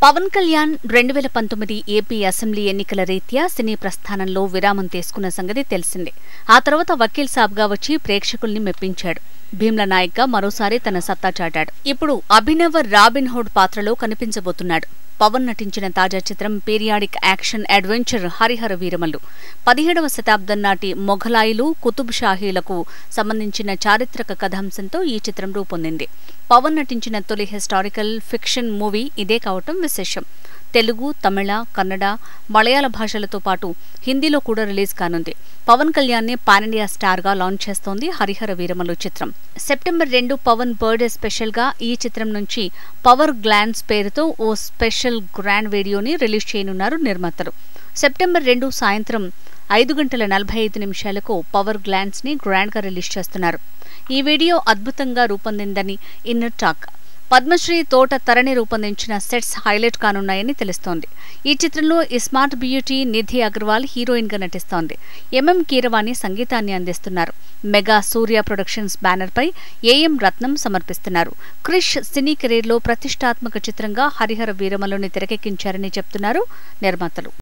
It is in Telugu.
పవన్ కళ్యాణ్ 2019 ఏపీ అసెంబ్లీ ఎన్నికల రీత్యా సినీ ప్రస్థానంలో విరామం తీసుకున్న సంగతి తెలిసిందే. ఆ తర్వాత వకీల్ సాబ్గా వచ్చి ప్రేక్షకుల్ని మెప్పించాడు. భీమ్లా నాయక్గా మరోసారి తన సత్తా చాటాడు. ఇప్పుడు అభినవ రాబిన్ హుడ్ పాత్రలో కనిపించబోతున్నాడు. పవన్ నటించిన తాజా చిత్రం periodic action adventure Harihara Veeramallu. 17వ శతాబ్దం నాటి మొఘలాయిలు, కుతుబ్ షాహీలకు సంబంధించిన చారిత్రక కథాంశంతో ఈ చిత్రం రూపొందింది. పవన్ నటించిన తొలి హిస్టారికల్ ఫిక్షన్ మూవీ ఇదే కావటం విశేషం. తెలుగు, తమిళ, కన్నడ, మలయాళ భాషలతో పాటు హిందీలో కూడా రిలీజ్ కానుంది. పవన్ కళ్యాణ్ ని పాన్ ఇండియా స్టార్ గా లాంచ్ చేస్తోంది హరిహర వీరమల్లు చిత్రం. సెప్టెంబర్ 2 పవన్ బర్త్డే స్పెషల్ గా ఈ చిత్రం నుంచి పవర్ గ్లాన్స్ పేరుతో ఓ స్పెషల్ గ్రాండ్ వీడియోని రిలీజ్ చేయనున్నారు నిర్మాతలు. సెప్టెంబర్ 2 సాయంత్రం 5:45 పవర్ గ్లాన్స్ ని గ్రాండ్ గా రిలీజ్ చేస్తున్నారు. ఈ వీడియో అద్భుతంగా రూపొందిందని ఇన్నర్ టాక్. పద్మశ్రీ తోట తరణి రూపొందించిన సెట్స్ హైలైట్ కానున్నాయని తెలుస్తోంది. ఈ చిత్రంలో smart beauty Nidhi Agarwal heroine గా నటిస్తోంది. ఎంఎం కీరవాణి సంగీతాన్ని అందిస్తున్నారు. మెగా సూర్య ప్రొడక్షన్స్ బ్యానర్ పై ఏఎం రత్నం సమర్పిస్తున్నారు. క్రిష్ సినీ కెరీర్ లో ప్రతిష్టాత్మక చిత్రంగా హరిహర వీరమల్లుని తెరకెక్కించారని చెప్తున్నారు నిర్మాతలు.